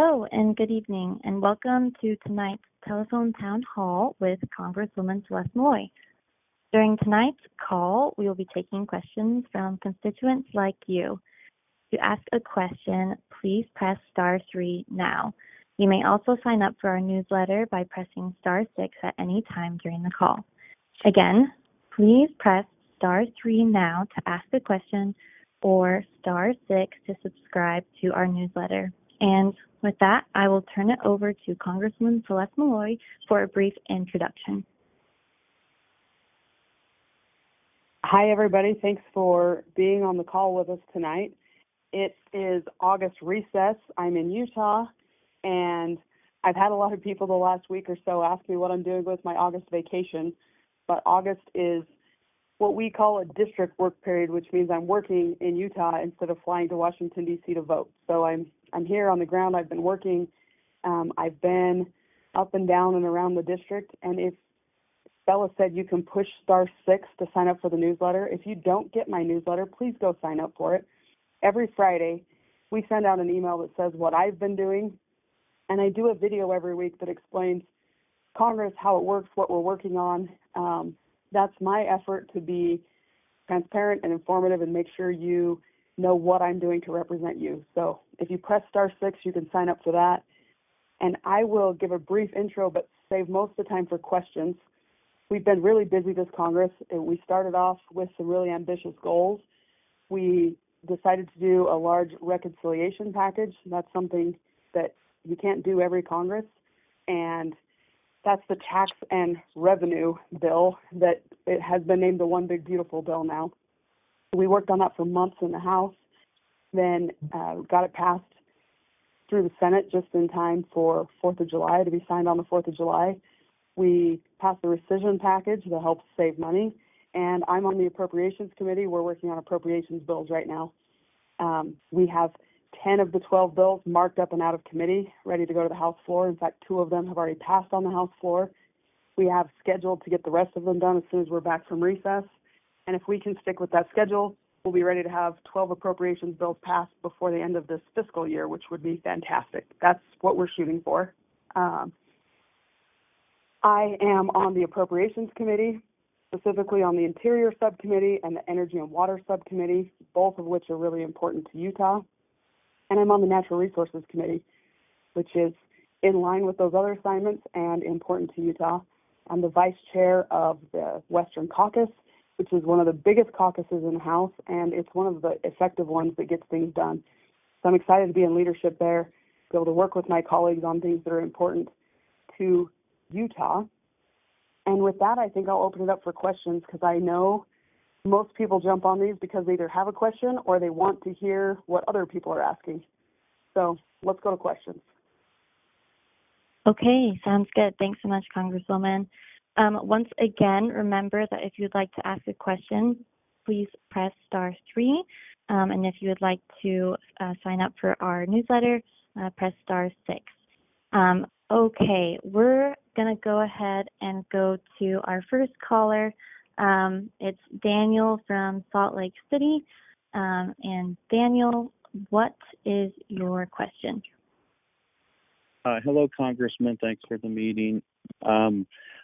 Hello and good evening, and welcome to tonight's telephone town hall with Congresswoman Celeste Maloy. During tonight's call, we will be taking questions from constituents like you. To ask a question, please press *3 now. You may also sign up for our newsletter by pressing *6 at any time during the call. Again, please press *3 now to ask a question or *6 to subscribe to our newsletter. And with that, I will turn it over to Congresswoman Celeste Maloy for a brief introduction. Hi, everybody. Thanks for being on the call with us tonight. It is August recess. I'm in Utah, and I've had a lot of people the last week or so ask me what I'm doing with my August vacation, but August is what we call a district work period, which means I'm working in Utah instead of flying to Washington, D.C. to vote. So I'm here on the ground. I've been working. I've been up and down and around the district. And if Bella said you can push *6 to sign up for the newsletter, if you don't get my newsletter, please go sign up for it. Every Friday, we send out an email that says what I've been doing. And I do a video every week that explains Congress, how it works, what we're working on. That's my effort to be transparent and informative and make sure you know what I'm doing to represent you. So if you press *6, you can sign up for that. And I will give a brief intro, but save most of the time for questions. We've been really busy this Congress. We started off with some really ambitious goals. We decided to do a large reconciliation package. That's something that you can't do every Congress. And that's the tax and revenue bill that it has been named the One Big Beautiful Bill now. We worked on that for months in the House, then got it passed through the Senate just in time for 4th of July, to be signed on the 4th of July. We passed the rescission package that helps save money, and I'm on the Appropriations Committee. We're working on appropriations bills right now. We have 10 of the 12 bills marked up and out of committee, ready to go to the House floor. In fact, 2 of them have already passed on the House floor. We have scheduled to get the rest of them done as soon as we're back from recess. And if we can stick with that schedule, we'll be ready to have 12 appropriations bills passed before the end of this fiscal year, which would be fantastic. That's what we're shooting for. I am on the Appropriations Committee, specifically on the Interior Subcommittee and the Energy and Water Subcommittee, both of which are really important to Utah. And I'm on the Natural Resources Committee, which is in line with those other assignments and important to Utah. I'm the vice chair of the Western Caucus, which is one of the biggest caucuses in the House, and it's one of the effective ones that gets things done. So I'm excited to be in leadership there, be able to work with my colleagues on things that are important to Utah. And with that, I think I'll open it up for questions, because I know most people jump on these because they either have a question or they want to hear what other people are asking. So let's go to questions. Okay, sounds good. Thanks so much, Congresswoman. Once again, remember that if you'd like to ask a question, please press *3. And if you would like to sign up for our newsletter, press *6. Okay, we're going to go ahead and go to our first caller. It's Daniel from Salt Lake City. And Daniel, what is your question? Hello, Congressman. Thanks for the meeting.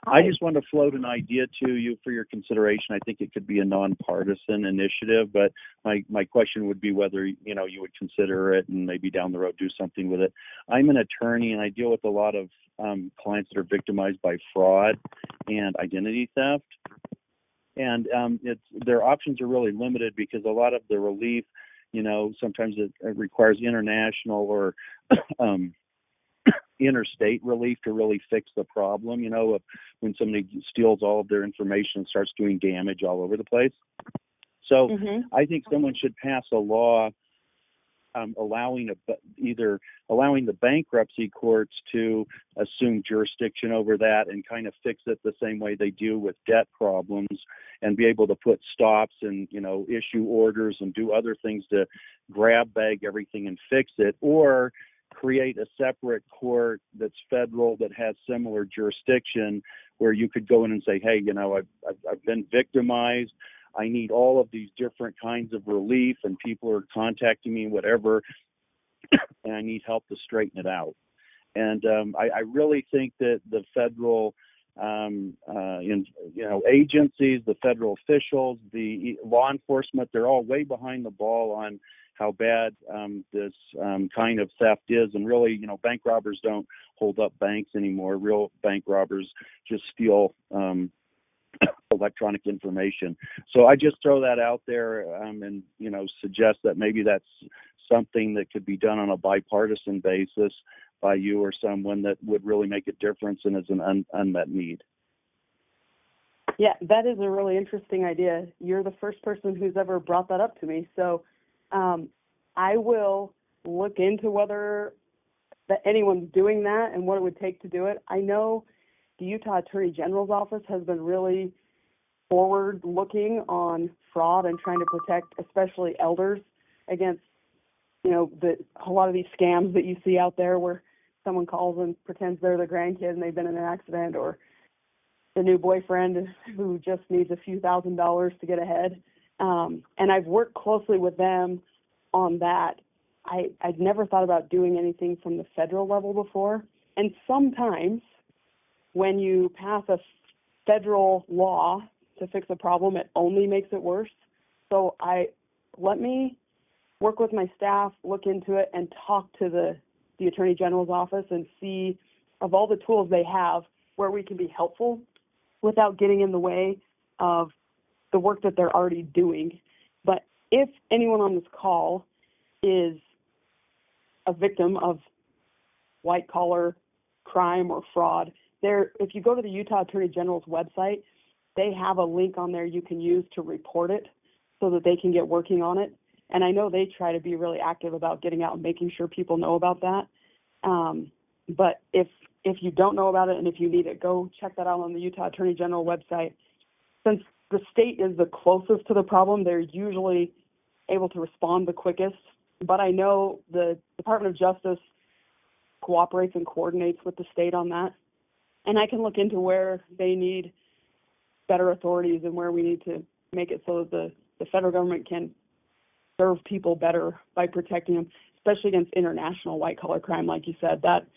I just want to float an idea to you for your consideration. I think it could be a nonpartisan initiative, but my question would be whether you would consider it and maybe down the road do something with it. I'm an attorney, and I deal with a lot of clients that are victimized by fraud and identity theft. And their options are really limited because a lot of the relief, sometimes it requires international or interstate relief to really fix the problem, of when somebody steals all of their information and starts doing damage all over the place. So I think someone should pass a law allowing the bankruptcy courts to assume jurisdiction over that and kind of fix it the same way they do with debt problems, and be able to put stops and issue orders and do other things to grab bag everything and fix it, or create a separate court that's federal that has similar jurisdiction where you could go in and say, hey, I've been victimized. I need all of these different kinds of relief, and people are contacting me, whatever. and I need help to straighten it out. And I really think that the federal agencies, the federal officials, the law enforcement, they're all way behind the ball on how bad this kind of theft is. And really, bank robbers don't hold up banks anymore. Real bank robbers just steal electronic information. So I just throw that out there and suggest that maybe that's something that could be done on a bipartisan basis by you or someone that would really make a difference and is an unmet need. Yeah, that is a really interesting idea. You're the first person who's ever brought that up to me. So I will look into whether that anyone's doing that and what it would take to do it. I know the Utah Attorney General's office has been really forward-looking on fraud and trying to protect especially elders against, a lot of these scams that you see out there where someone calls and pretends they're the grandkid and they've been in an accident, or the new boyfriend who just needs a few $1,000s to get ahead. And I've worked closely with them on that. I'd never thought about doing anything from the federal level before. And sometimes when you pass a federal law to fix a problem, it only makes it worse. So let me work with my staff, look into it, and talk to the Attorney General's office and see, of all the tools they have, where we can be helpful without getting in the way of the work that they're already doing. But if anyone on this call is a victim of white-collar crime or fraud, if you go to the Utah Attorney General's website, they have a link on there you can use to report it so that they can get working on it. And I know they try to be really active about getting out and making sure people know about that. But if you don't know about it and if you need it, go check that out on the Utah Attorney General website. Since the state is the closest to the problem, they're usually able to respond the quickest. But I know the Department of Justice cooperates and coordinates with the state on that. And I can look into where they need better authorities and where we need to make it so that the federal government can serve people better by protecting them, especially against international white-collar crime, like you said. That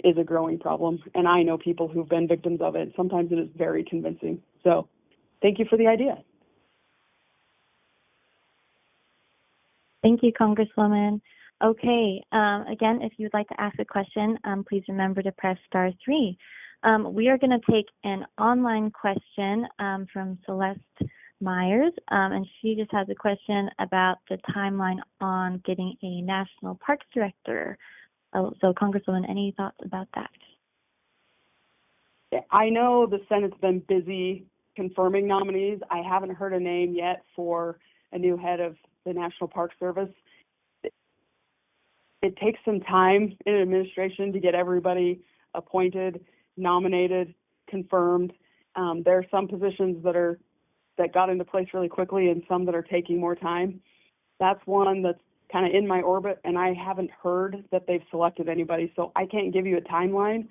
is a growing problem, and I know people who've been victims of it. Sometimes it is very convincing. So thank you for the idea. Thank you, Congresswoman. Okay, again, if you'd like to ask a question, please remember to press *3. We are going to take an online question from Celeste Myers, and she just has a question about the timeline on getting a national parks director. So, Congresswoman, any thoughts about that? I know the Senate's been busy confirming nominees. I haven't heard a name yet for a new head of the National Park Service. It takes some time in administration to get everybody appointed, nominated, confirmed. There are some positions that got into place really quickly and some that are taking more time. That's one that's kind of in my orbit, and I haven't heard that they've selected anybody, so I can't give you a timeline,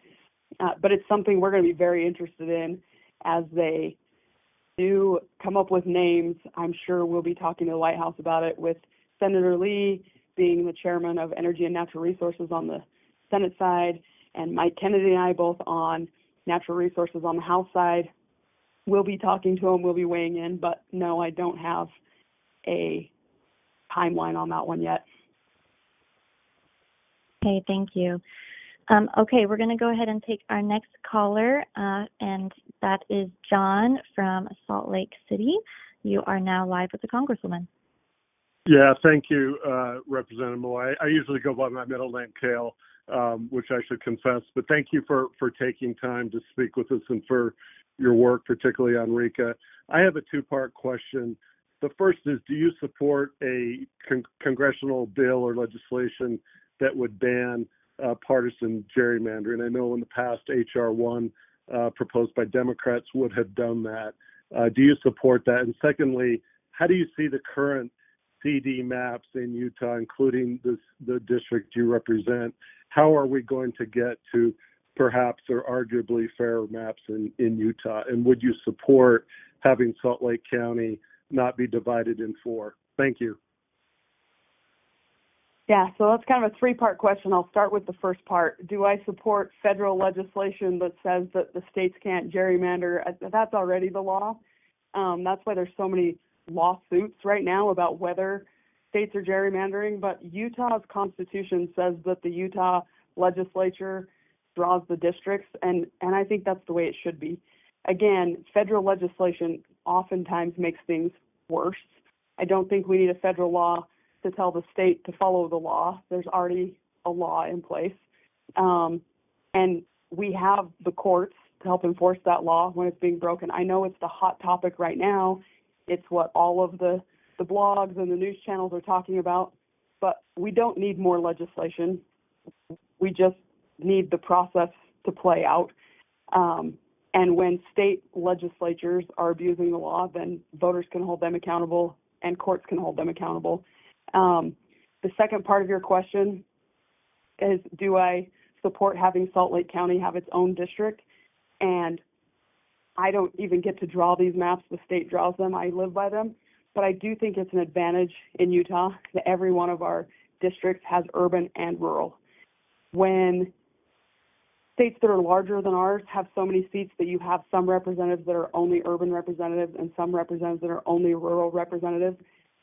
but it's something we're going to be very interested in as they do come up with names. I'm sure we'll be talking to the White House about it, with Senator Lee being the chairman of Energy and Natural Resources on the Senate side, and Mike Kennedy and I both on Natural Resources on the House side. We'll be talking to him, we'll be weighing in, but no, I don't have a timeline on that one yet. Okay, thank you. Okay, we're going to go ahead and take our next caller, and that is John from Salt Lake City. You are now live with the Congresswoman. Yeah, thank you, Representative Maloy. I usually go by my middle name, Kale, which I should confess, but thank you for taking time to speak with us and for your work, particularly on RECA. I have a two-part question. The first is, do you support a congressional bill or legislation that would ban partisan gerrymandering? I know in the past, H.R. 1 proposed by Democrats would have done that. Do you support that? And secondly, how do you see the current CD maps in Utah, including the district you represent? How are we going to get to perhaps or arguably fairer maps in Utah? And would you support having Salt Lake County not be divided in 4? Thank you. Yeah, so that's kind of a three-part question. I'll start with the first part. Do I support federal legislation that says that the states can't gerrymander? That's already the law. That's why there's so many lawsuits right now about whether states are gerrymandering. But Utah's constitution says that the Utah legislature draws the districts, and I think that's the way it should be. Again, federal legislation oftentimes makes things worse. I don't think we need a federal law to tell the state to follow the law. There's already a law in place. And we have the courts to help enforce that law when it's being broken. I know it's the hot topic right now. It's what all of the blogs and the news channels are talking about. But we don't need more legislation. We just need the process to play out. And when state legislatures are abusing the law, then voters can hold them accountable and courts can hold them accountable. The second part of your question is, do I support having Salt Lake County have its own district? And I don't even get to draw these maps. The state draws them. I live by them. But I do think it's an advantage in Utah that every one of our districts has urban and rural. When states that are larger than ours have so many seats that you have some representatives that are only urban representatives and some representatives that are only rural representatives,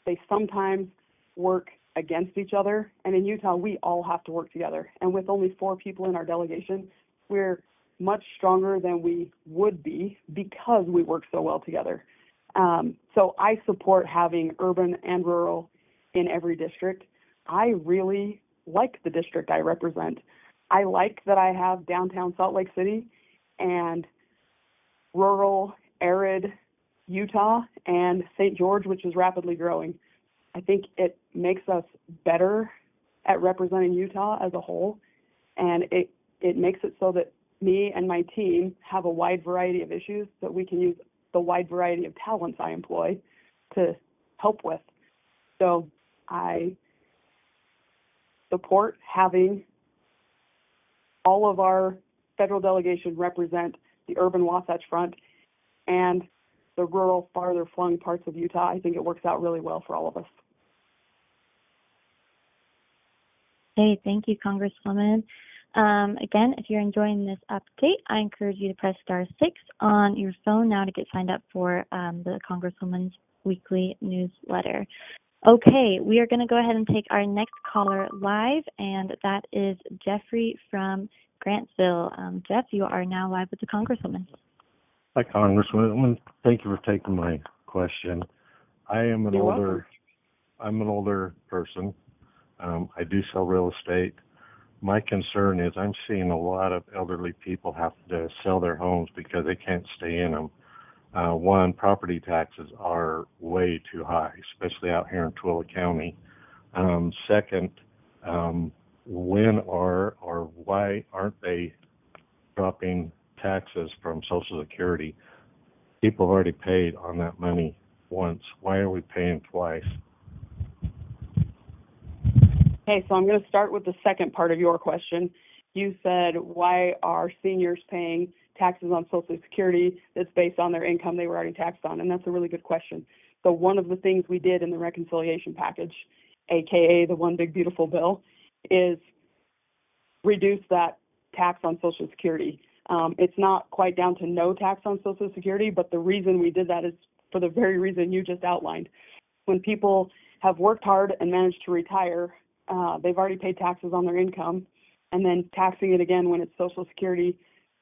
they sometimes work against each other. And in Utah, we all have to work together. And with only 4 people in our delegation, we're much stronger than we would be because we work so well together. So I support having urban and rural in every district. I really like the district I represent. I like that I have downtown Salt Lake City and rural, arid Utah and St. George, which is rapidly growing. I think it makes us better at representing Utah as a whole, and it makes it so that me and my team have a wide variety of issues that we can use the wide variety of talents I employ to help with. So I support having all of our federal delegation represent the urban Wasatch Front and the rural, farther flung parts of Utah. I think it works out really well for all of us. Hey, thank you, Congresswoman. Again, if you're enjoying this update, I encourage you to press *6 on your phone now to get signed up for the Congresswoman's weekly newsletter. Okay, we are going to go ahead and take our next caller live, and that is Jeffrey from Grantsville. Jeff, you are now live with the Congresswoman. Hi, Congresswoman. Thank you for taking my question. I'm an older person. I do sell real estate. My concern is I'm seeing a lot of elderly people have to sell their homes because they can't stay in them. One, property taxes are way too high, especially out here in Tooele County. Second, when or why aren't they dropping taxes from Social Security? People have already paid on that money once. Why are we paying twice? Okay, so I'm going to start with the second part of your question. You said, why are seniors paying taxes on Social Security that's based on their income they were already taxed on? And that's a really good question. So one of the things we did in the reconciliation package, aka the One Big Beautiful Bill, is reduce that tax on Social Security. It's not quite down to no tax on Social Security, but the reason we did that is for the very reason you just outlined. When people have worked hard and managed to retire, they've already paid taxes on their income, and then taxing it again when it's Social Security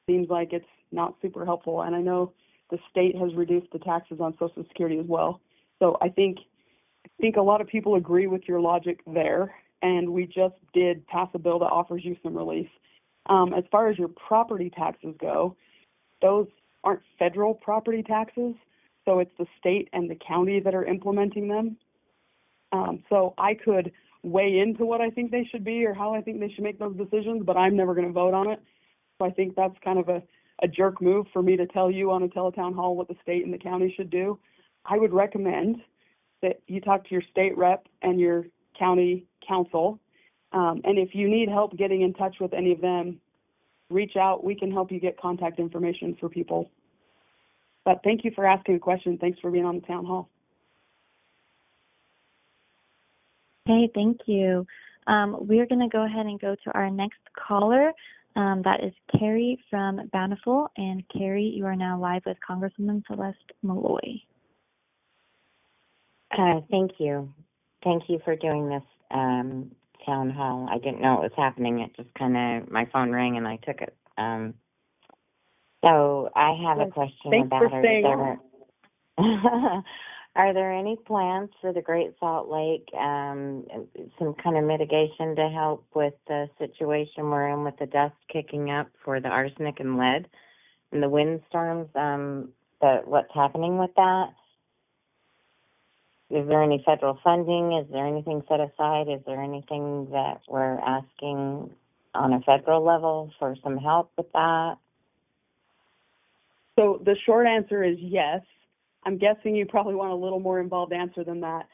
seems like it's not super helpful. And I know the state has reduced the taxes on Social Security as well. So I think a lot of people agree with your logic there, and we just did pass a bill that offers you some relief. As far as your property taxes go, those aren't federal property taxes, so it's the state and the county that are implementing them. So I could weigh into what I think they should be or how I think they should make those decisions, but I'm never going to vote on it. So I think that's kind of a jerk move for me to tell you on a teletown hall what the state and the county should do. I would recommend that you talk to your state rep and your county council. And if you need help getting in touch with any of them, reach out. We can help you get contact information for people. But thank you for asking a question. Thanks for being on the town hall. Hey, thank you. We're going to go ahead and go to our next caller. That is Carrie from Bountiful. And Carrie, you are now live with Congresswoman Celeste Maloy. Thank you. Thank you for doing this town hall. I didn't know it was happening. It just kind of, my phone rang and I took it. So I have a question Thanks about for staying on. Are there any plans for the Great Salt Lake, some kind of mitigation to help with the situation we're in with the dust kicking up for the arsenic and lead and the windstorms, what's happening with that? Is there any federal funding? Is there anything set aside? Is there anything that we're asking on a federal level for some help with that? So the short answer is yes. I'm guessing you probably want a little more involved answer than that.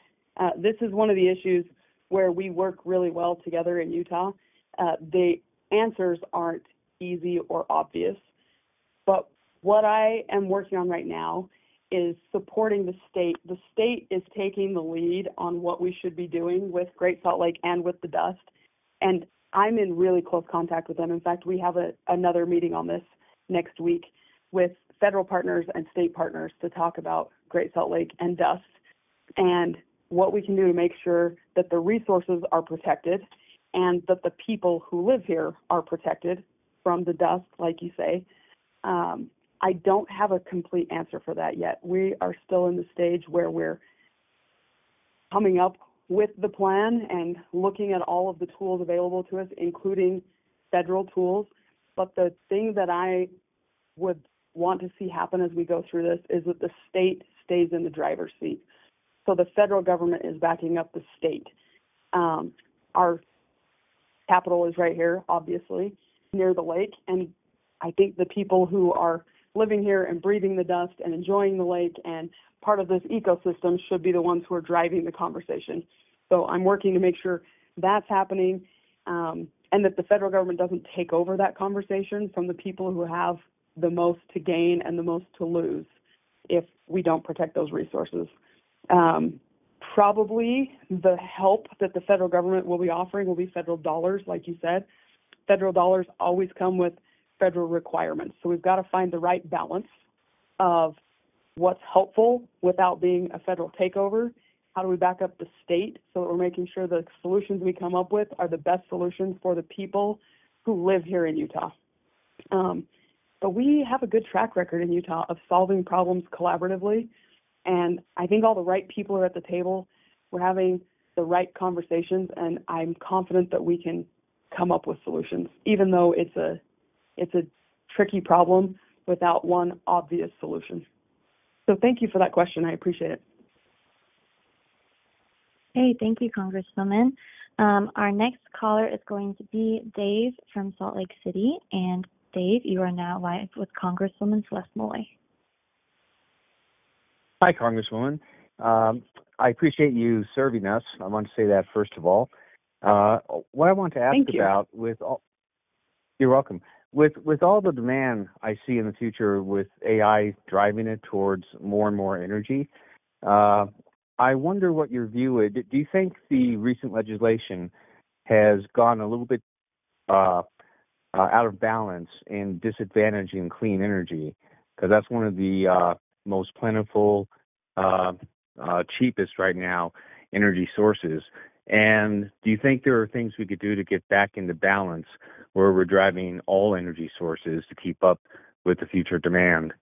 This is one of the issues where we work really well together in Utah. The answers aren't easy or obvious, but what I am working on right now is supporting the state. The state is taking the lead on what we should be doing with Great Salt Lake and with the dust, and I'm in really close contact with them. In fact, we have another meeting on this next week with federal partners and state partners to talk about Great Salt Lake and dust and what we can do to make sure that the resources are protected and that the people who live here are protected from the dust, like you say. I don't have a complete answer for that yet. We are still in the stage where we're coming up with the plan and looking at all of the tools available to us, including federal tools. But the thing that I would want to see happen as we go through this is that the state stays in the driver's seat. So the federal government is backing up the state. Our capital is right here, obviously, near the lake, and I think the people who are living here and breathing the dust and enjoying the lake and part of this ecosystem should be the ones who are driving the conversation. So I'm working to make sure that's happening, and that the federal government doesn't take over that conversation from the people who have the most to gain and the most to lose if we don't protect those resources. Probably the help that the federal government will be offering will be federal dollars, like you said. Federal dollars always come with federal requirements. So we've got to find the right balance of what's helpful without being a federal takeover. How do we back up the state so that we're making sure the solutions we come up with are the best solutions for the people who live here in Utah? But we have a good track record in Utah of solving problems collaboratively, and I think all the right people are at the table. We're having the right conversations, and I'm confident that we can come up with solutions, even though it's a tricky problem without one obvious solution. So thank you for that question. I appreciate it. Hey, thank you, Congresswoman. Our next caller is going to be Dave from Salt Lake City. And Dave, you are now live with Congresswoman Celeste Maloy. Hi, Congresswoman. I appreciate you serving us. I want to say that first of all. What I want to ask about you're welcome. With all the demand I see in the future with AI driving it towards more and more energy, I wonder what your view is. Do you think the recent legislation has gone a little bit out of balance in disadvantaging clean energy? Because that's one of the most plentiful, cheapest right now energy sources. And do you think there are things we could do to get back into balance where we're driving all energy sources to keep up with the future demand?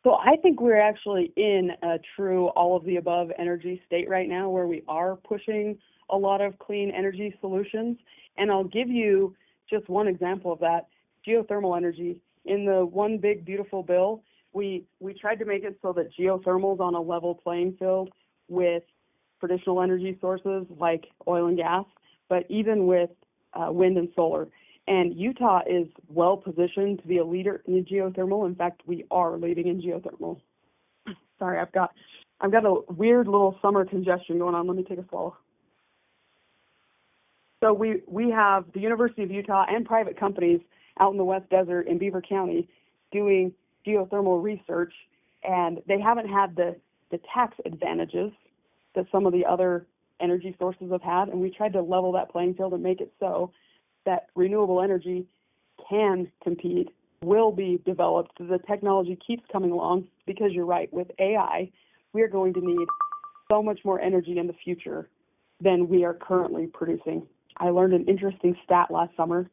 So I think we're actually in a true all-of-the-above energy state right now where we are pushing a lot of clean energy solutions. And I'll give you just one example of that, geothermal energy. In the One Big Beautiful Bill, we tried to make it so that geothermal is on a level playing field with traditional energy sources like oil and gas, but even with wind and solar. And Utah is well positioned to be a leader in geothermal. In fact, we are leading in geothermal. Sorry, I've got a weird little summer congestion going on. Let me take a swallow. So we have the University of Utah and private companies out in the West Desert in Beaver County doing geothermal research, and they haven't had the tax advantages that some of the other energy sources have had, and we tried to level that playing field and make it so that renewable energy can compete, will be developed. The technology keeps coming along because you're right, with AI, we are going to need so much more energy in the future than we are currently producing. I learned an interesting stat last summer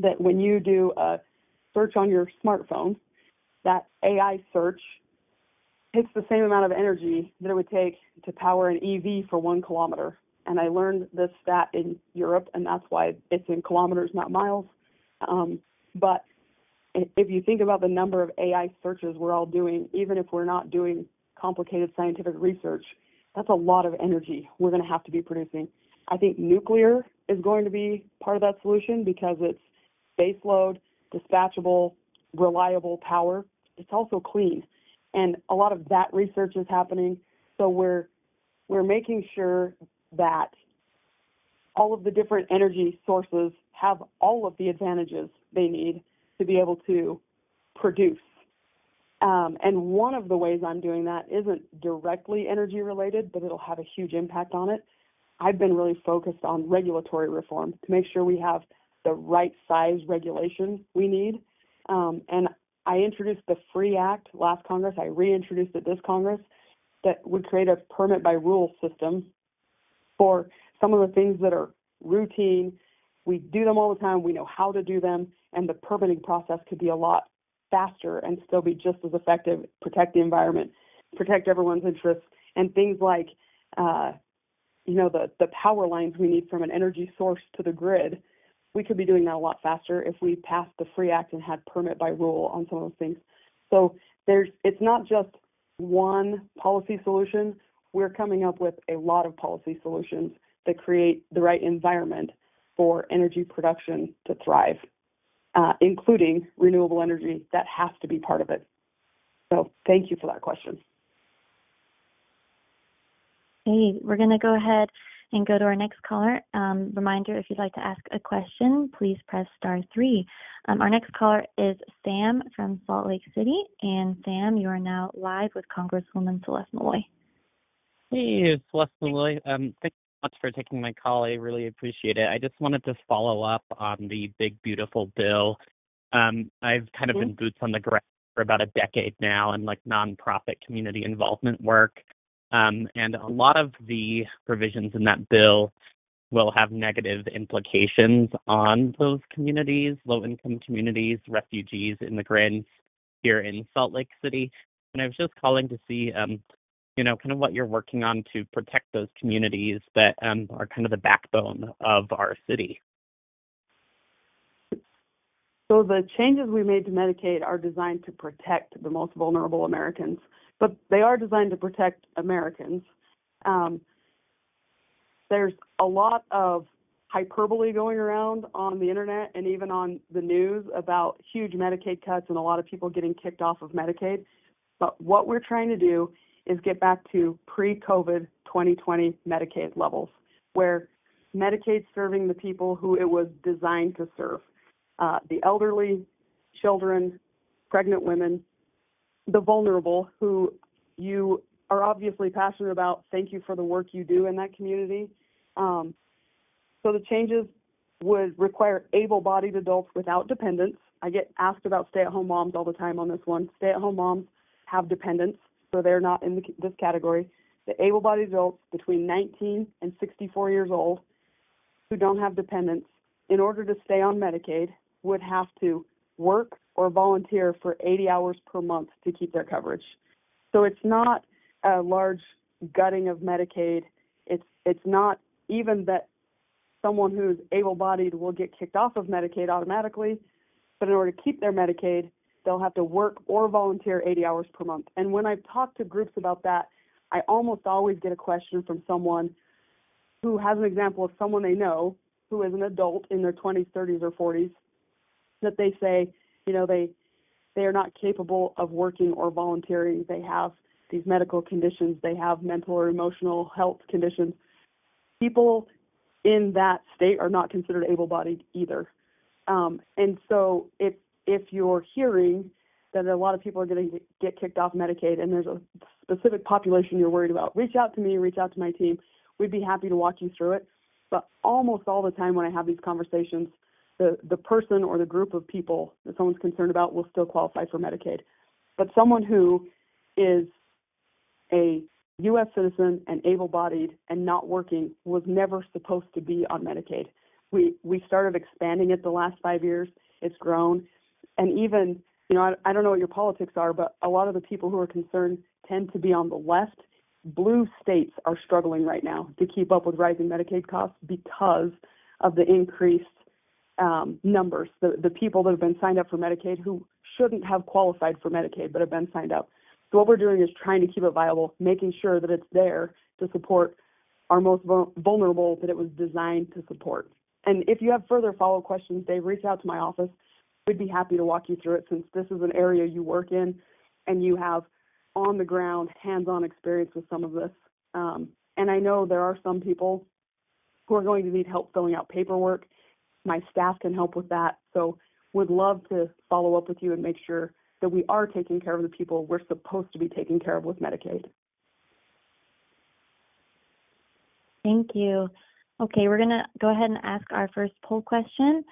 that when you do a search on your smartphone, that AI search takes the same amount of energy that it would take to power an EV for 1 kilometer. And I learned this stat in Europe, and that's why it's in kilometers, not miles. But if you think about the number of AI searches we're all doing, even if we're not doing complicated scientific research, that's a lot of energy we're going to have to be producing. I think nuclear is going to be part of that solution because it's baseload, dispatchable, reliable power. It's also clean. And a lot of that research is happening. So we're making sure that all of the different energy sources have all of the advantages they need to be able to produce. And one of the ways I'm doing that isn't directly energy related, but it'll have a huge impact on it. I've been really focused on regulatory reform to make sure we have the right size regulation we need. And I introduced the FREE Act last Congress. I reintroduced it this Congress that would create a permit by rule system for some of the things that are routine. We do them all the time. We know how to do them. And the permitting process could be a lot faster and still be just as effective, protect the environment, protect everyone's interests, and things like, the power lines we need from an energy source to the grid. We could be doing that a lot faster if we passed the FREE Act and had permit by rule on some of those things. So it's not just one policy solution. We're coming up with a lot of policy solutions that create the right environment for energy production to thrive, including renewable energy. That has to be part of it. So thank you for that question. Hey, we're going to go ahead and go to our next caller. Reminder, if you'd like to ask a question, please press *3. Our next caller is Sam from Salt Lake City. And Sam, you are now live with Congresswoman Celeste Maloy. Hey, Celeste Maloy. Thank you so much for taking my call. I really appreciate it. I just wanted to follow up on the big, beautiful bill. I've kind of been boots on the ground for about a decade now in nonprofit community involvement work. And a lot of the provisions in that bill will have negative implications on those communities, low-income communities, refugees, immigrants here in Salt Lake City. And I was just calling to see, kind of what you're working on to protect those communities that are kind of the backbone of our city. So the changes we made to Medicaid are designed to protect the most vulnerable Americans, but they are designed to protect Americans. There's a lot of hyperbole going around on the internet and even on the news about huge Medicaid cuts and a lot of people getting kicked off of Medicaid. But what we're trying to do is get back to pre-COVID 2020 Medicaid levels, where Medicaid's serving the people who it was designed to serve. The elderly, children, pregnant women, the vulnerable, who you are obviously passionate about. Thank you for the work you do in that community. So the changes would require able-bodied adults without dependents. I get asked about stay-at-home moms all the time on this one. Stay-at-home moms have dependents, so they're not in this category. The able-bodied adults between 19 and 64 years old who don't have dependents, in order to stay on Medicaid, would have to work or volunteer for 80 hours per month to keep their coverage. So it's not a large gutting of Medicaid. It's not even that someone who's able-bodied will get kicked off of Medicaid automatically, but in order to keep their Medicaid, they'll have to work or volunteer 80 hours per month. And when I've talked to groups about that, I almost always get a question from someone who has an example of someone they know who is an adult in their 20s, 30s, or 40s, that they say, they are not capable of working or volunteering. They have these medical conditions. They have mental or emotional health conditions. People in that state are not considered able-bodied either. And so if you're hearing that a lot of people are going to get kicked off Medicaid and there's a specific population you're worried about, reach out to me, reach out to my team. we'd be happy to walk you through it. But almost all the time when I have these conversations, the person or the group of people that someone's concerned about will still qualify for Medicaid. But someone who is a U.S. citizen and able-bodied and not working was never supposed to be on Medicaid. We started expanding it the last 5 years. It's grown. And even, I don't know what your politics are, but a lot of the people who are concerned tend to be on the left. Blue states are struggling right now to keep up with rising Medicaid costs because of the increased numbers, the people that have been signed up for Medicaid who shouldn't have qualified for Medicaid but have been signed up. So what we're doing is trying to keep it viable, making sure that it's there to support our most vulnerable that it was designed to support. And if you have further follow-up questions, Dave, reach out to my office. We'd be happy to walk you through it since this is an area you work in and you have on-the-ground, hands-on experience with some of this. And I know there are some people who are going to need help filling out paperwork. My staff can help with that. So would love to follow up with you and make sure that we are taking care of the people we're supposed to be taking care of with Medicaid. Thank you. Okay, we're going to go ahead and ask our first poll question.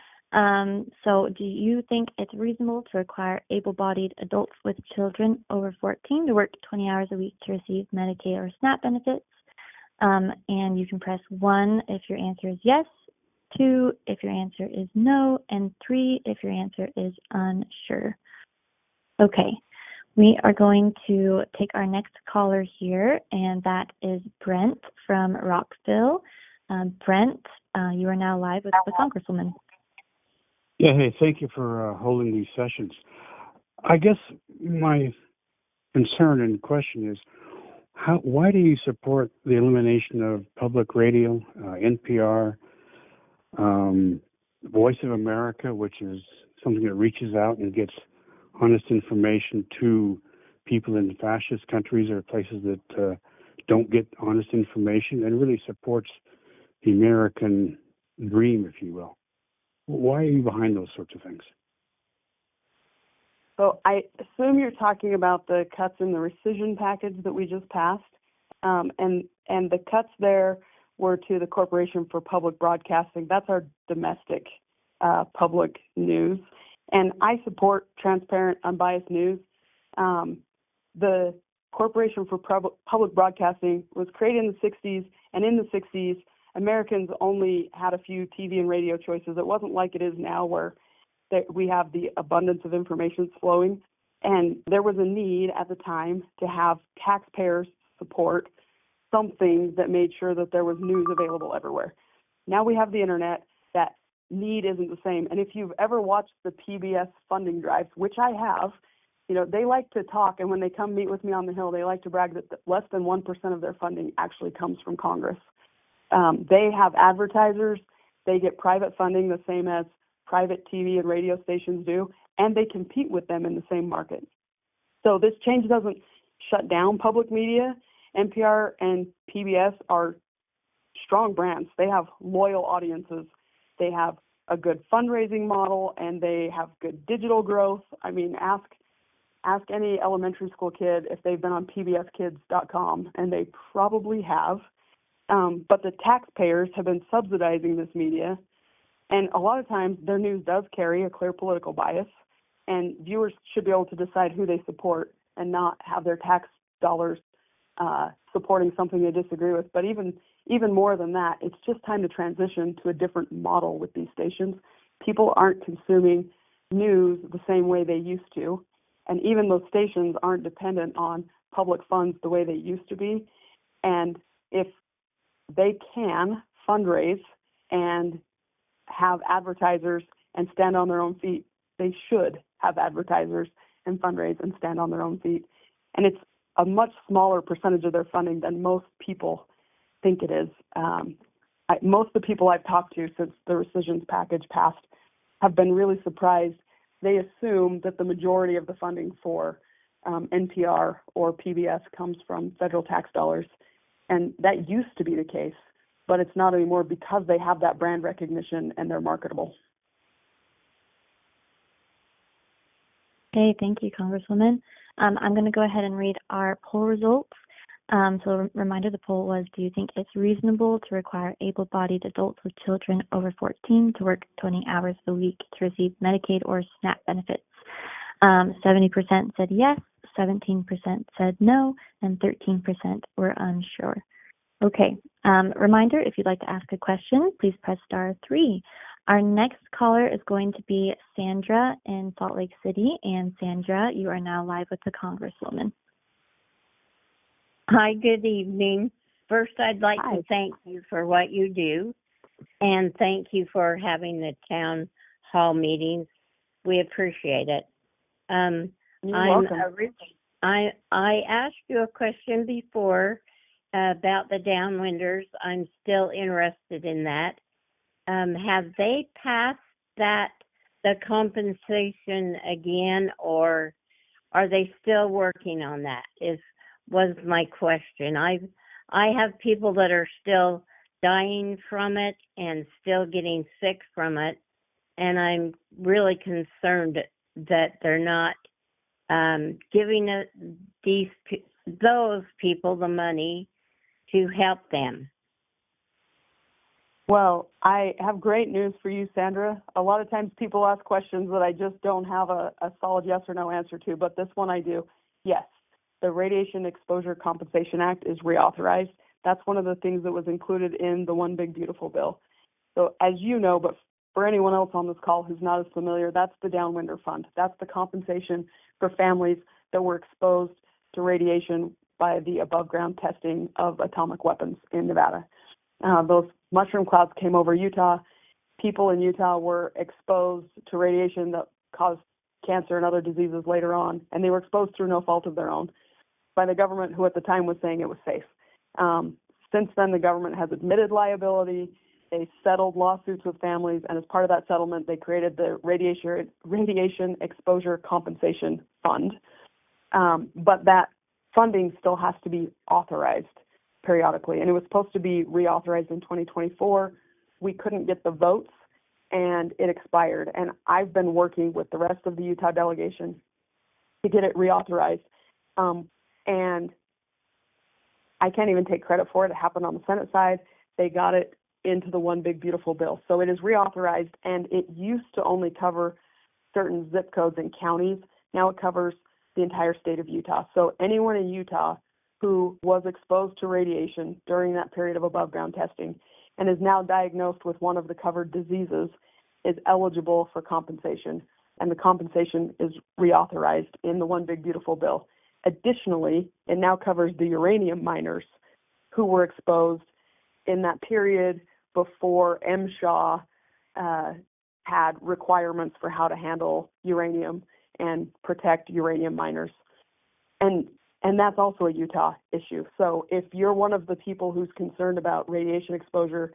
So do you think it's reasonable to require able-bodied adults with children over 14 to work 20 hours a week to receive Medicaid or SNAP benefits? And you can press 1 if your answer is yes, 2 if your answer is no, and 3 if your answer is unsure. Okay, we are going to take our next caller here, and that is Brent from Rockville. Brent, you are now live with the Congresswoman. Yeah, hey, thank you for holding these sessions. I guess my concern and question is, why do you support the elimination of public radio, NPR, Voice of America, which is something that reaches out and gets honest information to people in fascist countries or places that don't get honest information, and really supports the American dream, if you will? Why are you behind those sorts of things? So I assume you're talking about the cuts in the rescission package that we just passed, and the cuts there were to the Corporation for Public Broadcasting. That's our domestic public news, and I support transparent, unbiased news. The Corporation for Public Broadcasting was created in the 60s, and in the 60s, Americans only had a few TV and radio choices. It wasn't like it is now where we have the abundance of information flowing. And there was a need at the time to have taxpayers support something that made sure that there was news available everywhere. Now we have the internet. That need isn't the same. And if you've ever watched the PBS funding drives, which I have, they like to talk, and when they come meet with me on the Hill, they like to brag that less than 1% of their funding actually comes from Congress. They have advertisers. They get private funding the same as private TV and radio stations do, and they compete with them in the same market. So this change doesn't shut down public media. NPR and PBS are strong brands. They have loyal audiences. They have a good fundraising model, and they have good digital growth. I mean, ask any elementary school kid if they've been on pbskids.com, and they probably have. But the taxpayers have been subsidizing this media, and a lot of times their news does carry a clear political bias, and viewers should be able to decide who they support and not have their tax dollars supporting something they disagree with. But even more than that, it's just time to transition to a different model with these stations. People aren't consuming news the same way they used to, and even those stations aren't dependent on public funds the way they used to be. And if they can fundraise and have advertisers and stand on their own feet, they should have advertisers and fundraise and stand on their own feet. And it's a much smaller percentage of their funding than most people think it is. Most of the people I've talked to since the rescissions package passed have been really surprised. They assume that the majority of the funding for NPR or PBS comes from federal tax dollars. And that used to be the case, but it's not anymore because they have that brand recognition and they're marketable. Okay, thank you, Congresswoman. I'm going to go ahead and read our poll results. So a reminder, the poll was, do you think it's reasonable to require able-bodied adults with children over 14 to work 20 hours a week to receive Medicaid or SNAP benefits? 70% said yes, 17% said no, and 13% were unsure. Okay, reminder, if you'd like to ask a question, please press *3. Our next caller is going to be Sandra in Salt Lake City. And Sandra, you are now live with the Congresswoman. Hi, good evening. First, I'd like to thank you for what you do, and thank you for having the town hall meetings. We appreciate it. You're welcome. I asked you a question before about the downwinders. I'm still interested in that. Have they passed the compensation again, or are they still working on that? Was my question. I have people that are still dying from it and still getting sick from it, and I'm really concerned that they're not giving those people the money to help them. Well, I have great news for you, Sandra. A lot of times people ask questions that I just don't have a solid yes or no answer to, but this one I do. Yes, the Radiation Exposure Compensation Act is reauthorized. That's one of the things that was included in the One Big Beautiful Bill. So as you know, but for anyone else on this call who's not as familiar, that's the Downwinder Fund. That's the compensation for families that were exposed to radiation by the above-ground testing of atomic weapons in Nevada. Those mushroom clouds came over Utah. People in Utah were exposed to radiation that caused cancer and other diseases later on, and they were exposed through no fault of their own by the government, who at the time was saying it was safe. Since then, the government has admitted liability. They settled lawsuits with families, and as part of that settlement, they created the Radiation Exposure Compensation Fund. But that funding still has to be authorized periodically, and it was supposed to be reauthorized in 2024. We couldn't get the votes, and it expired. And I've been working with the rest of the Utah delegation to get it reauthorized. And I can't even take credit for it. It happened on the Senate side. They got it into the One Big Beautiful Bill. So it is reauthorized, and it used to only cover certain zip codes and counties. Now it covers the entire state of Utah. So anyone in Utah who was exposed to radiation during that period of above-ground testing and is now diagnosed with one of the covered diseases is eligible for compensation, and the compensation is reauthorized in the One Big Beautiful Bill. Additionally, it now covers the uranium miners who were exposed in that period before MSHA had requirements for how to handle uranium and protect uranium miners. And that's also a Utah issue. So if you're one of the people who's concerned about radiation exposure,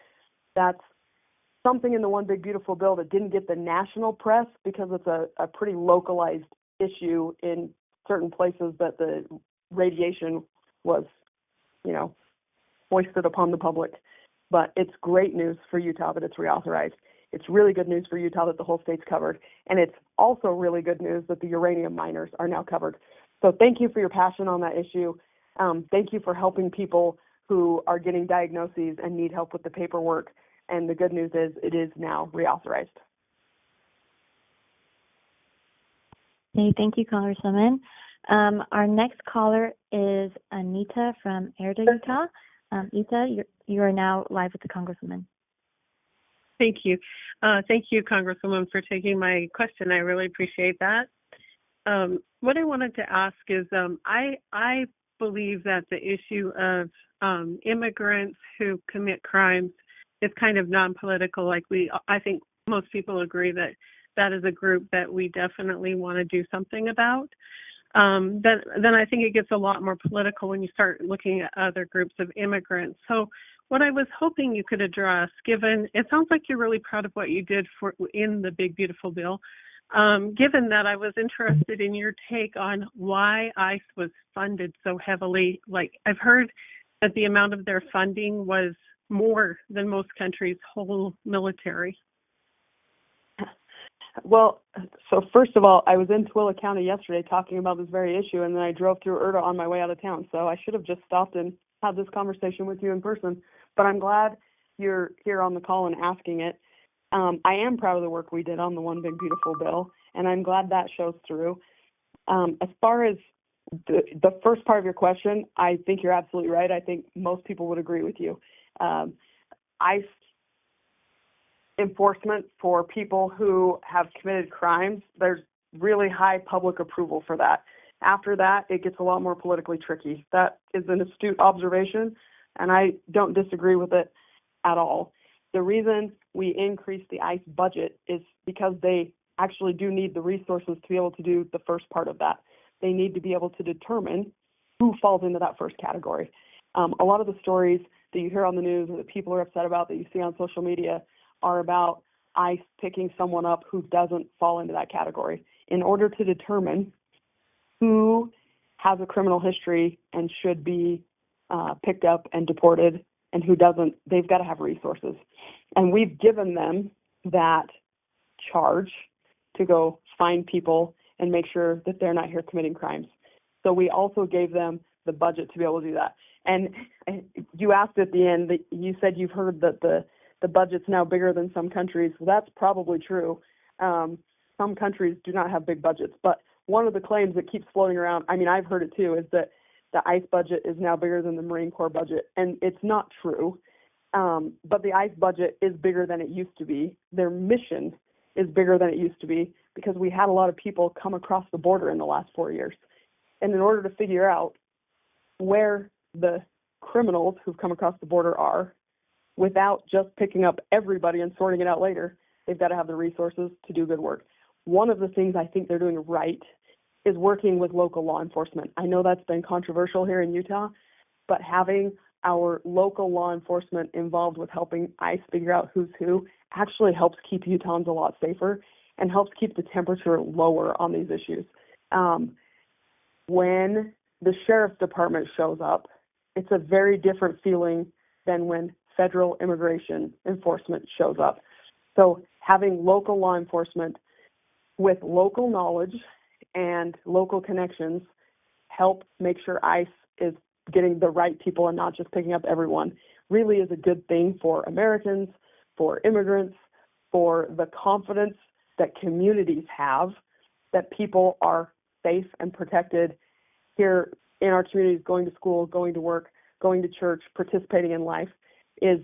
that's something in the One Big Beautiful Bill that didn't get the national press because it's a pretty localized issue in certain places that the radiation was, foisted upon the public. But it's great news for Utah that it's reauthorized. It's really good news for Utah that the whole state's covered. And it's also really good news that the uranium miners are now covered. So thank you for your passion on that issue. Thank you for helping people who are getting diagnoses and need help with the paperwork. And the good news is it is now reauthorized. Okay, thank you, Congresswoman. Our next caller is Anita from Erda, Utah. Anita, you are now live with the Congresswoman. Thank you. Thank you, Congresswoman, for taking my question. I really appreciate that. What I wanted to ask is I believe that the issue of immigrants who commit crimes is kind of non-political. I think most people agree that that is a group that we definitely want to do something about. Then I think it gets a lot more political when you start looking at other groups of immigrants. So what I was hoping you could address, given it sounds like you're really proud of what you did in the Big Beautiful Bill, given that I was interested in your take on why ICE was funded so heavily. Like, I've heard that the amount of their funding was more than most countries' whole military. Well, so first of all, I was in Tooele County yesterday talking about this very issue, and then I drove through Erda on my way out of town. So I should have just stopped and had this conversation with you in person. But I'm glad you're here on the call and asking it. I am proud of the work we did on the One Big Beautiful Bill, and I'm glad that shows through. As far as the first part of your question, I think you're absolutely right. I think most people would agree with you. ICE enforcement for people who have committed crimes, there's really high public approval for that. After that, it gets a lot more politically tricky. That is an astute observation, and I don't disagree with it at all. The reason we increased the ICE budget is because they actually do need the resources to be able to do the first part of that. They need to be able to determine who falls into that first category. A lot of the stories that you hear on the news or that people are upset about that you see on social media are about ICE picking someone up who doesn't fall into that category. In order to determine who has a criminal history and should be picked up and deported and who doesn't, they've got to have resources. And we've given them that charge to go find people and make sure that they're not here committing crimes. So we also gave them the budget to be able to do that. And you asked at the end, that you said you've heard that the budget's now bigger than some countries. Well, that's probably true. Some countries do not have big budgets, but one of the claims that keeps floating around, I mean, I've heard it too, is that the ICE budget is now bigger than the Marine Corps budget, and it's not true. But the ICE budget is bigger than it used to be. Their mission is bigger than it used to be because we had a lot of people come across the border in the last 4 years. And in order to figure out where the criminals who've come across the border are, without just picking up everybody and sorting it out later, they've got to have the resources to do good work. One of the things I think they're doing right is working with local law enforcement. I know that's been controversial here in Utah, but having our local law enforcement involved with helping ICE figure out who's who actually helps keep Utahns a lot safer and helps keep the temperature lower on these issues. When the sheriff's department shows up, it's a very different feeling than when federal immigration enforcement shows up. So having local law enforcement with local knowledge and local connections help make sure ICE is getting the right people and not just picking up everyone really is a good thing for Americans, for immigrants, for the confidence that communities have that people are safe and protected here in our communities, going to school, going to work, going to church, participating in life is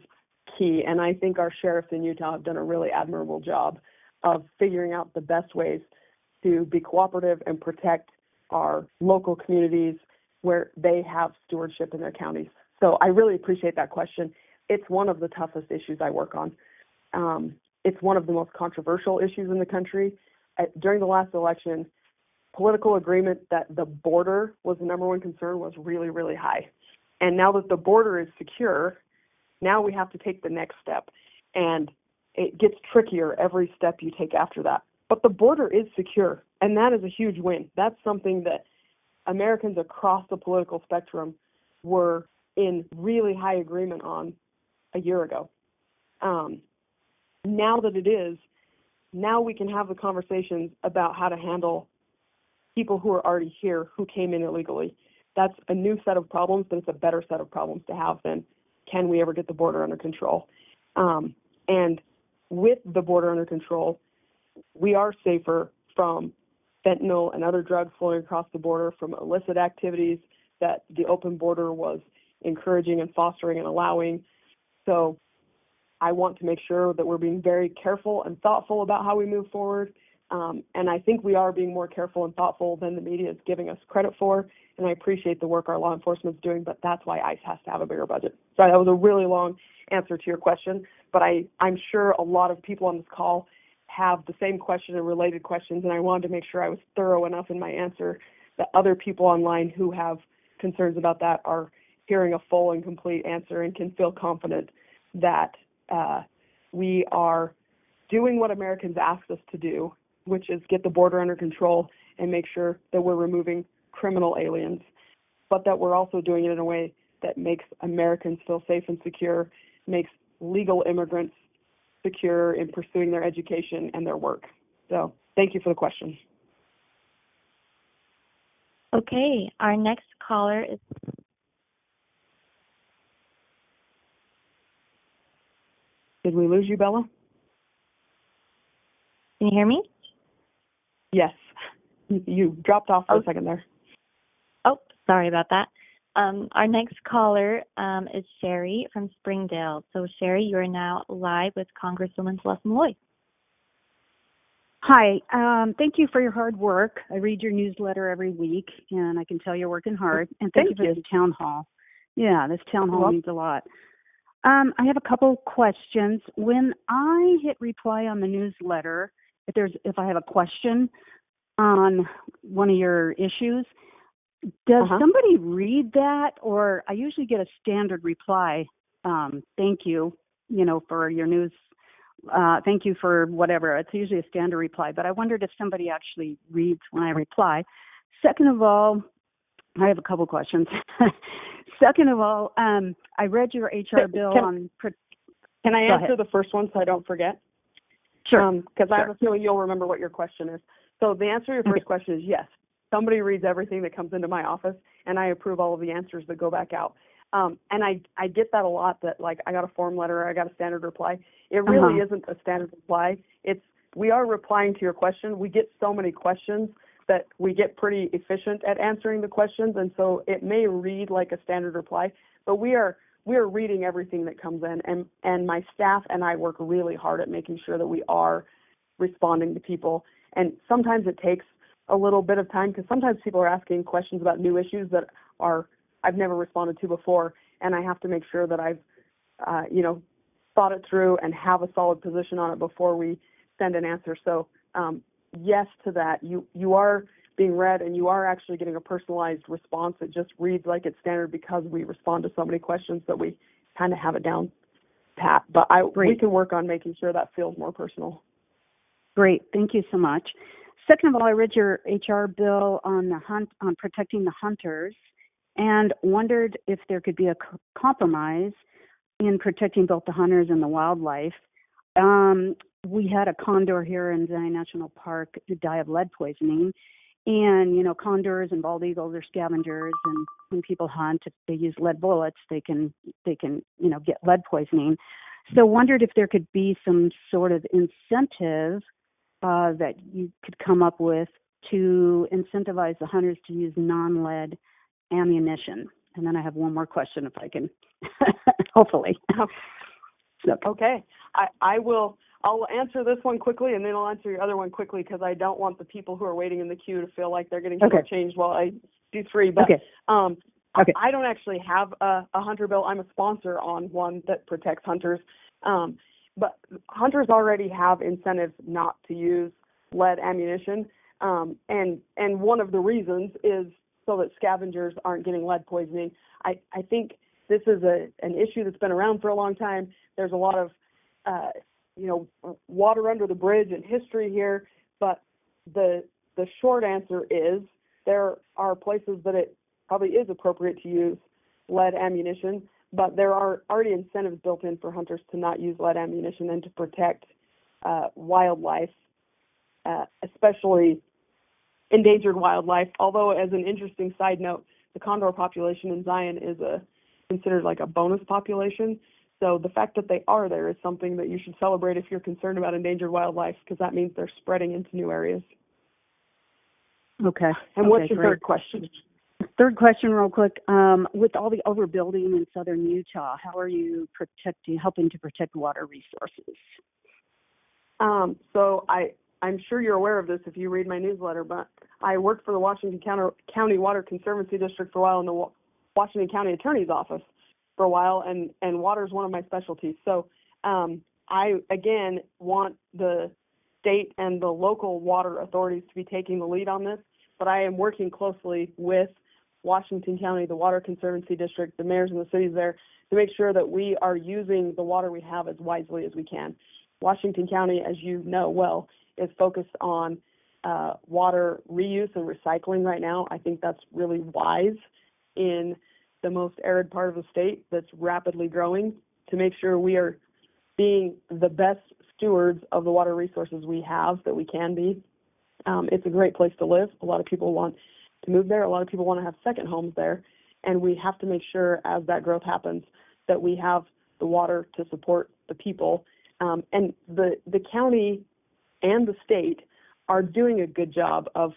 key. And I think our sheriffs in Utah have done a really admirable job of figuring out the best ways to be cooperative and protect our local communities where they have stewardship in their counties. So I really appreciate that question. It's one of the toughest issues I work on. It's one of the most controversial issues in the country. During the last election, political agreement that the border was the number one concern was really, really high. And now that the border is secure, now we have to take the next step. And it gets trickier every step you take after that. But the border is secure, and that is a huge win. That's something that Americans across the political spectrum were in really high agreement on a year ago. Now that it is, now we can have the conversations about how to handle people who are already here who came in illegally. That's a new set of problems, but it's a better set of problems to have than can we ever get the border under control. And with the border under control, we are safer from fentanyl and other drugs flowing across the border, from illicit activities that the open border was encouraging and fostering and allowing. So I want to make sure that we're being very careful and thoughtful about how we move forward. And I think we are being more careful and thoughtful than the media is giving us credit for. And I appreciate the work our law enforcement is doing, but that's why ICE has to have a bigger budget. Sorry, that was a really long answer to your question, but I'm sure a lot of people on this call have the same question and related questions, and I wanted to make sure I was thorough enough in my answer that other people online who have concerns about that are hearing a full and complete answer and can feel confident that we are doing what Americans asked us to do, which is get the border under control and make sure that we're removing criminal aliens, but that we're also doing it in a way that makes Americans feel safe and secure, makes legal immigrants secure in pursuing their education and their work. So thank you for the question. Okay, our next caller is... Did we lose you, Bella? Can you hear me? Yes. You dropped off for a second there. Oh, sorry about that. Our next caller is Sherry from Springdale. So, Sherry, you are now live with Congresswoman Celeste Maloy. Hi. Thank you for your hard work. I read your newsletter every week, and I can tell you're working hard. And thank you for the town hall. Yeah, this town hall means a lot. I have a couple questions. When I hit reply on the newsletter, if I have a question on one of your issues, does somebody read that? Or I usually get a standard reply. Thank you, for your news. Thank you for whatever. It's usually a standard reply, but I wondered if somebody actually reads when I reply. Second of all, I have a couple questions. Second of all, I read your HR bill on... Can I answer the first one so I don't forget? Sure. Because I have a feeling you'll remember what your question is. So the answer to your first question is yes. Somebody reads everything that comes into my office, and I approve all of the answers that go back out. And I get that a lot, that like I got a form letter, I got a standard reply. It really isn't a standard reply. We are replying to your question. We get so many questions that we get pretty efficient at answering the questions, and so it may read like a standard reply, but we are reading everything that comes in, and my staff and I work really hard at making sure that we are responding to people. And sometimes it takes a little bit of time, because sometimes people are asking questions about new issues that I've never responded to before, and I have to make sure that I've thought it through and have a solid position on it before we send an answer. So yes to that. You are being read, and you are actually getting a personalized response. It just reads like it's standard because we respond to so many questions that we kind of have it down pat. But we can work on making sure that feels more personal. Great. Thank you so much. Second of all, I read your HR bill on on protecting the hunters, and wondered if there could be a compromise in protecting both the hunters and the wildlife. We had a condor here in Zion National Park die of lead poisoning. And, condors and bald eagles are scavengers, and when people hunt, if they use lead bullets, they can get lead poisoning. So wondered if there could be some sort of incentive that you could come up with to incentivize the hunters to use non-lead ammunition. And then I have one more question if I can, hopefully. Okay. I'll answer this one quickly, and then I'll answer your other one quickly, because I don't want the people who are waiting in the queue to feel like they're getting shortchanged while I do three. But I don't actually have a hunter bill. I'm a sponsor on one that protects hunters. But hunters already have incentives not to use lead ammunition. And one of the reasons is so that scavengers aren't getting lead poisoning. I think this is an issue that's been around for a long time. There's a lot of water under the bridge and history here, but the short answer is there are places that it probably is appropriate to use lead ammunition, but there are already incentives built in for hunters to not use lead ammunition and to protect wildlife, especially endangered wildlife. Although, as an interesting side note, the condor population in Zion is considered like a bonus population. So the fact that they are there is something that you should celebrate if you're concerned about endangered wildlife, because that means they're spreading into new areas. Okay. And what's your third question? Third question, real quick. With all the overbuilding in southern Utah, how are you helping to protect water resources? So I'm sure you're aware of this if you read my newsletter, but I worked for the Washington County Water Conservancy District for a while in the Washington County Attorney's Office for a while, and water is one of my specialties. So I, again, want the state and the local water authorities to be taking the lead on this, but I am working closely with Washington County, the Water Conservancy District, the mayors and the cities there, to make sure that we are using the water we have as wisely as we can. Washington County, as you know well, is focused on water reuse and recycling right now. I think that's really wise in the most arid part of the state that's rapidly growing, to make sure we are being the best stewards of the water resources we have that we can be. It's a great place to live. A lot of people want to move there. A lot of people want to have second homes there. And we have to make sure as that growth happens that we have the water to support the people. And the county and the state are doing a good job of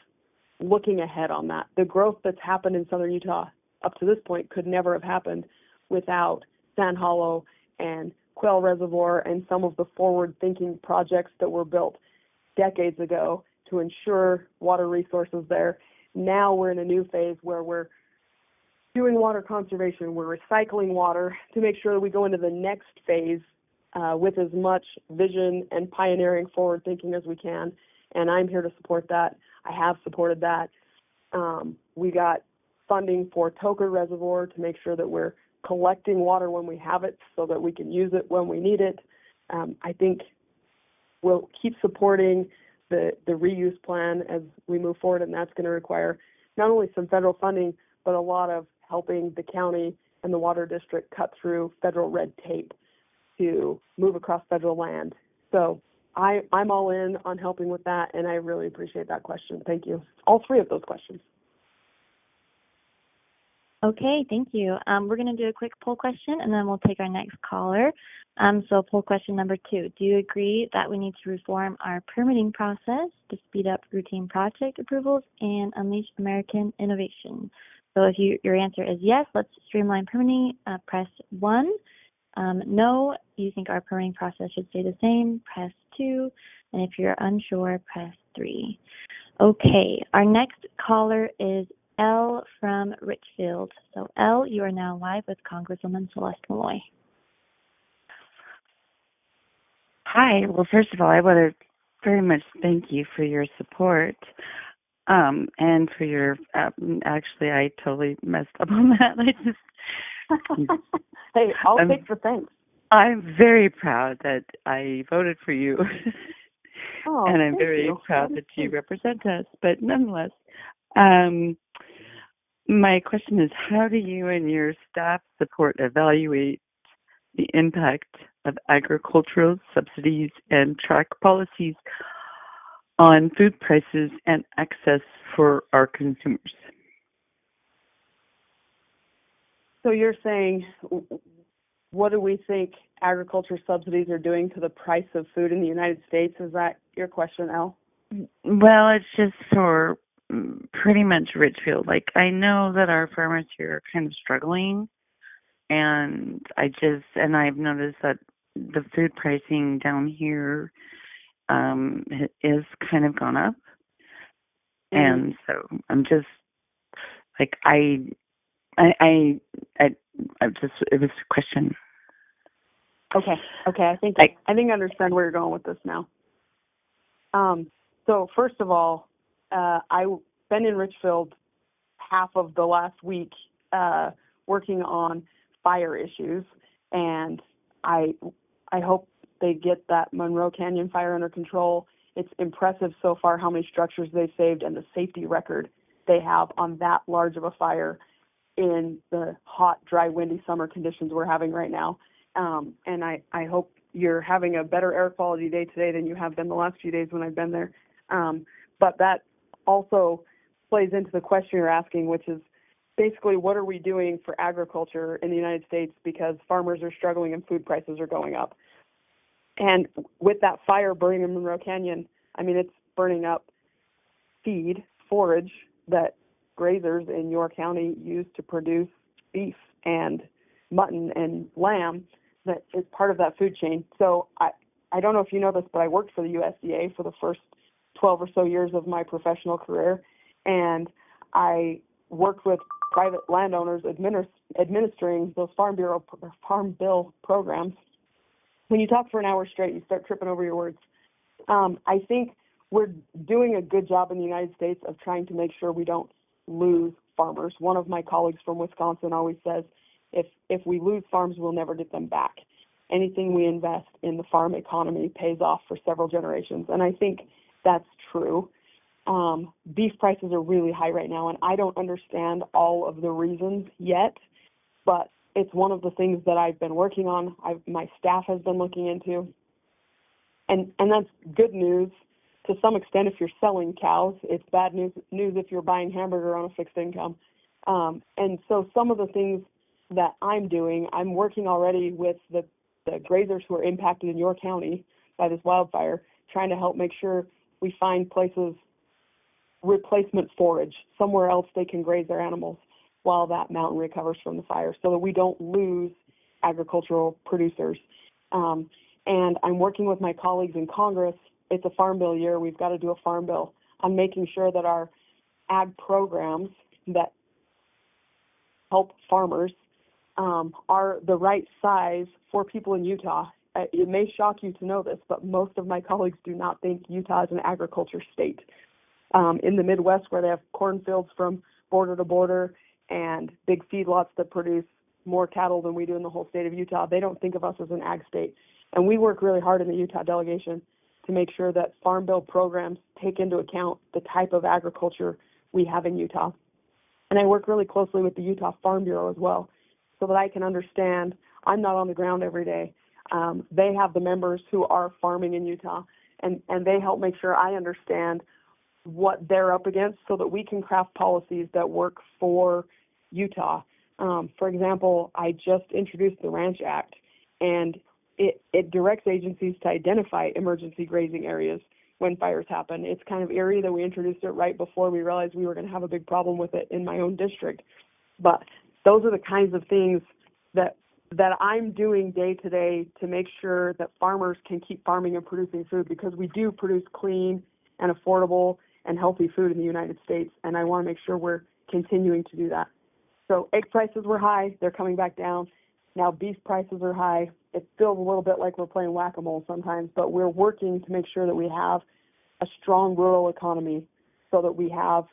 looking ahead on that. The growth that's happened in southern Utah up to this point could never have happened without Sand Hollow and Quail Reservoir and some of the forward-thinking projects that were built decades ago to ensure water resources there. Now we're in a new phase where we're doing water conservation. We're recycling water to make sure that we go into the next phase with as much vision and pioneering forward thinking as we can. And I'm here to support that. I have supported that. We got funding for Toker Reservoir to make sure that we're collecting water when we have it so that we can use it when we need it. I think we'll keep supporting the reuse plan as we move forward, and that's going to require not only some federal funding, but a lot of helping the county and the water district cut through federal red tape to move across federal land. So I'm all in on helping with that, and I really appreciate that question. Thank you. All three of those questions. Okay, thank you. We're going to do a quick poll question, and then we'll take our next caller. So poll question number 2, do you agree that we need to reform our permitting process to speed up routine project approvals and unleash American innovation? So if your answer is yes, let's streamline permitting, press 1. No, you think our permitting process should stay the same, press 2. And if you're unsure, press 3. Okay, our next caller is Elle from Richfield. So Elle, you are now live with Congresswoman Celeste Maloy. Hi. Well, first of all, I want to very much thank you for your support and for your, actually, I totally messed up on that. Hey, I'll take the thanks. I'm very proud that I voted for you. Oh, and I'm very proud that you represent us. But nonetheless, my question is, how do you and your staff support evaluate the impact of agricultural subsidies and track policies on food prices and access for our consumers? So you're saying, what do we think agriculture subsidies are doing to the price of food in the United States? Is that your question, Elle? Well, it's just for pretty much Richfield. Like, I know that our farmers here are kind of struggling, and I've noticed that the food pricing down here is kind of gone up. And so I'm just like, it was a question. Okay. I think I understand where you're going with this now. So first of all, I've been in Richfield half of the last week working on fire issues, and I hope they get that Monroe Canyon fire under control. It's impressive so far how many structures they've saved and the safety record they have on that large of a fire in the hot, dry, windy summer conditions we're having right now. And I hope you're having a better air quality day today than you have been the last few days when I've been there. But that also plays into the question you're asking, which is basically, what are we doing for agriculture in the United States because farmers are struggling and food prices are going up? And with that fire burning in Monroe Canyon, I mean, it's burning up feed, forage that grazers in your county use to produce beef and mutton and lamb that is part of that food chain. So I don't know if you know this, but I worked for the USDA for the first 12 or so years of my professional career, and I worked with private landowners administering those farm bill programs. When you talk for an hour straight, you start tripping over your words. I think we're doing a good job in the United States of trying to make sure we don't lose farmers. One of my colleagues from Wisconsin always says, if we lose farms, we'll never get them back. Anything we invest in the farm economy pays off for several generations, and I think that's true. Beef prices are really high right now, and I don't understand all of the reasons yet, but it's one of the things that I've been working on, my staff has been looking into, and that's good news to some extent if you're selling cows. It's bad news if you're buying hamburger on a fixed income. And so some of the things that I'm doing, I'm working already with the grazers who are impacted in your county by this wildfire, trying to help make sure we find places, replacement forage, somewhere else they can graze their animals while that mountain recovers from the fire, so that we don't lose agricultural producers. And I'm working with my colleagues in Congress. It's a farm bill year. We've got to do a farm bill on making sure that our ag programs that help farmers are the right size for people in Utah. It may shock you to know this, but most of my colleagues do not think Utah is an agriculture state. In the Midwest, where they have cornfields from border to border and big feedlots that produce more cattle than we do in the whole state of Utah, they don't think of us as an ag state. And we work really hard in the Utah delegation to make sure that farm bill programs take into account the type of agriculture we have in Utah. And I work really closely with the Utah Farm Bureau as well, so that I can understand. I'm not on the ground every day. They have the members who are farming in Utah, and they help make sure I understand what they're up against so that we can craft policies that work for Utah. For example, I just introduced the Ranch Act, and it directs agencies to identify emergency grazing areas when fires happen. It's kind of eerie that we introduced it right before we realized we were going to have a big problem with it in my own district. But those are the kinds of things that I'm doing day to day to make sure that farmers can keep farming and producing food, because we do produce clean and affordable and healthy food in the United States, and I want to make sure we're continuing to do that. So egg prices were high. They're coming back down. Now beef prices are high. It feels a little bit like we're playing whack-a-mole sometimes, but we're working to make sure that we have a strong rural economy so that we have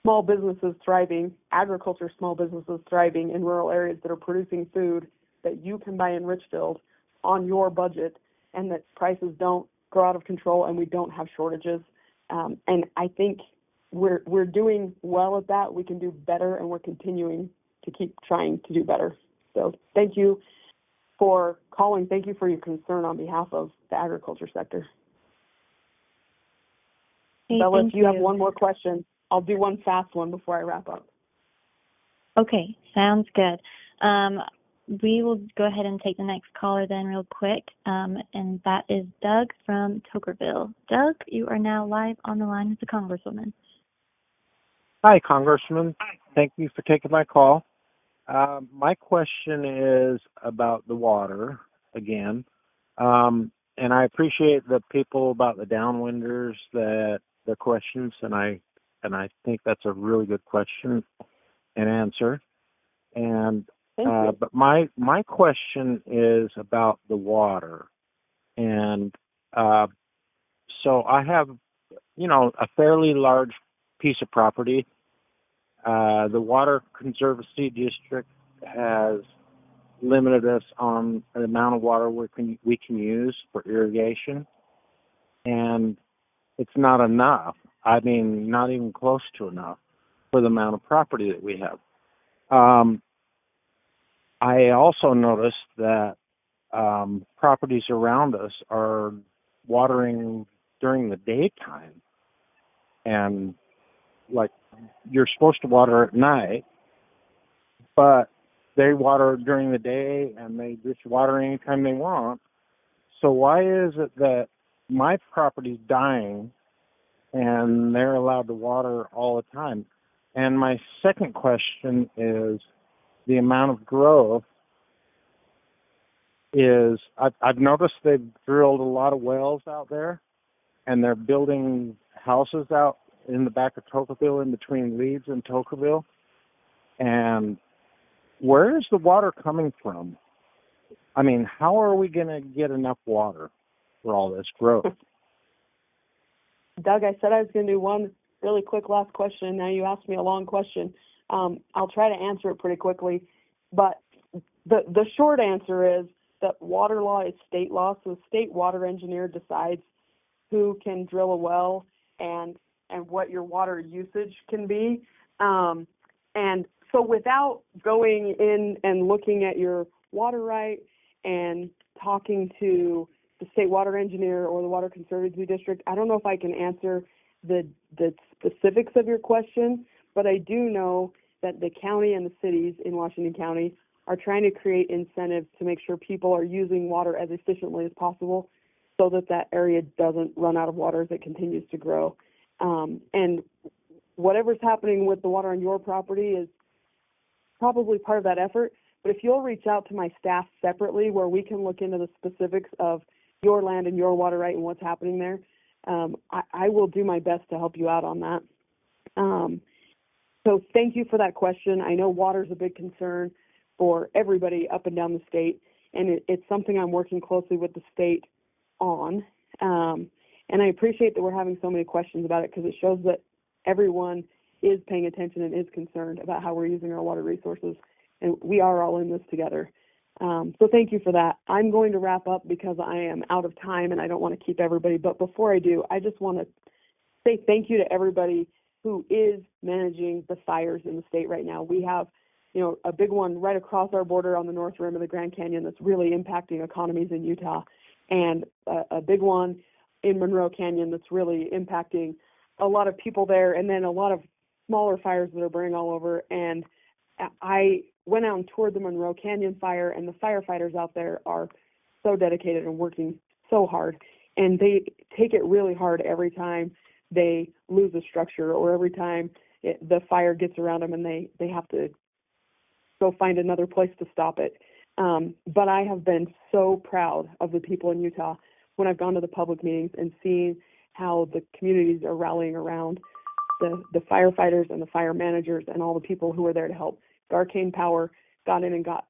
small businesses thriving, agriculture small businesses thriving in rural areas that are producing food that you can buy in Richfield on your budget, and that prices don't go out of control and we don't have shortages. And I think we're doing well at that. We can do better, and we're continuing to keep trying to do better. So thank you for calling. Thank you for your concern on behalf of the agriculture sector. Hey, Bella, if you have one more question, I'll do one fast one before I wrap up. Okay, sounds good. We will go ahead and take the next caller then real quick, and that is Doug from Tokerville. Doug, you are now live on the line with the Congresswoman. Hi, Congressman. Thank you for taking my call. My question is about the water again. And I appreciate the people about the downwinders, that the questions, and I think that's a really good question and answer. And but my question is about the water. And so I have, a fairly large piece of property. The Water Conservancy District has limited us on the amount of water we can use for irrigation, and it's not enough. I mean, not even close to enough for the amount of property that we have. I also noticed that properties around us are watering during the daytime, and like you're supposed to water at night, but they water during the day and they just water anytime they want. So why is it that my property's dying and they're allowed to water all the time? And my second question is the amount of growth is, I've noticed they've drilled a lot of wells out there, and they're building houses out in the back of Tokerville, in between Leeds and Tokerville. And where is the water coming from? I mean, how are we going to get enough water for all this growth? Doug, I said I was going to do one really quick last question, and now you asked me a long question. I'll try to answer it pretty quickly. But the short answer is that water law is state law, so the state water engineer decides who can drill a well and what your water usage can be. And so without going in and looking at your water right and talking to the state water engineer or the Water Conservancy District. I don't know if I can answer the specifics of your question, but I do know that the county and the cities in Washington County are trying to create incentives to make sure people are using water as efficiently as possible so that that area doesn't run out of water as it continues to grow. And whatever's happening with the water on your property is probably part of that effort. But if you'll reach out to my staff separately where we can look into the specifics of your land and your water right and what's happening there, I will do my best to help you out on that. So thank you for that question. I know water is a big concern for everybody up and down the state, and it's something I'm working closely with the state on. And I appreciate that we're having so many questions about it because it shows that everyone is paying attention and is concerned about how we're using our water resources, and we are all in this together. So thank you for that. I'm going to wrap up because I am out of time and I don't want to keep everybody. But before I do, I just want to say thank you to everybody who is managing the fires in the state right now. We have, a big one right across our border on the north rim of the Grand Canyon that's really impacting economies in Utah, and a big one in Monroe Canyon that's really impacting a lot of people there, and then a lot of smaller fires that are burning all over. And I went out and toured the Monroe Canyon fire, and the firefighters out there are so dedicated and working so hard, and they take it really hard every time they lose a structure or every time the fire gets around them and they have to go find another place to stop it. But I have been so proud of the people in Utah when I've gone to the public meetings and seen how the communities are rallying around the firefighters and the fire managers and all the people who are there to help. Arcane Power got in and got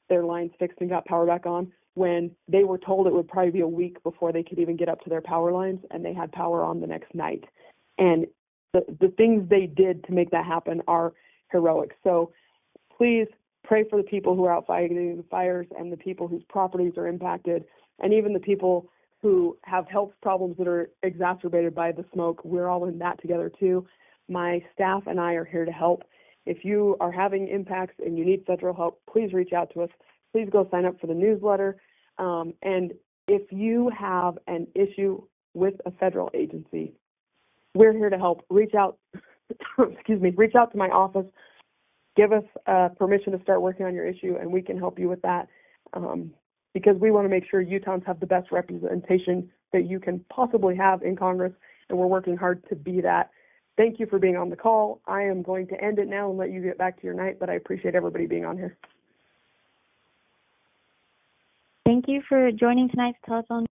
their lines fixed and got power back on when they were told it would probably be a week before they could even get up to their power lines, and they had power on the next night. And the things they did to make that happen are heroic. So please pray for the people who are out fighting the fires and the people whose properties are impacted, and even the people who have health problems that are exacerbated by the smoke. We're all in that together too. My staff and I are here to help. If you are having impacts and you need federal help, please reach out to us. Please go sign up for the newsletter. And if you have an issue with a federal agency, we're here to help. Reach out, reach out to my office. Give us permission to start working on your issue, and we can help you with that. Because we want to make sure Utahns have the best representation that you can possibly have in Congress, and we're working hard to be that. Thank you for being on the call. I am going to end it now and let you get back to your night, but I appreciate everybody being on here. Thank you for joining tonight's telephone